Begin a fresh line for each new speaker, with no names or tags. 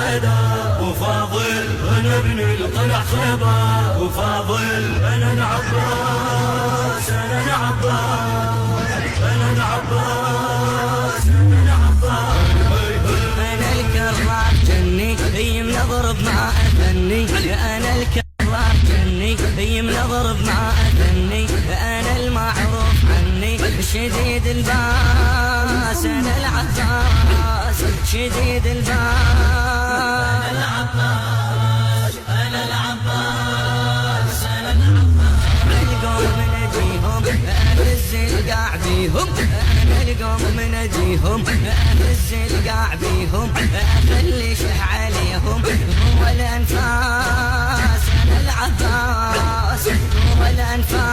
حدا، وفاضل انا ابن القلع صيبة، وفاضل انا العباس، انا العباس، انا العباس، انا العباس.
انا الكرار جني هي منضرب مع اثني، انا الكرار جني هي منضرب مع اثني، انا المعروف عني شديد الباس، انا العباس شديد الباس، انا العباس، انا العباس، انا العباس. القوم من اجيهم اهز القاع بيهم، انا القوم من اجيهم اهز القاع بيهم، اخلي شه عليهم هو الانفاس، انا العباس هو الانفاس.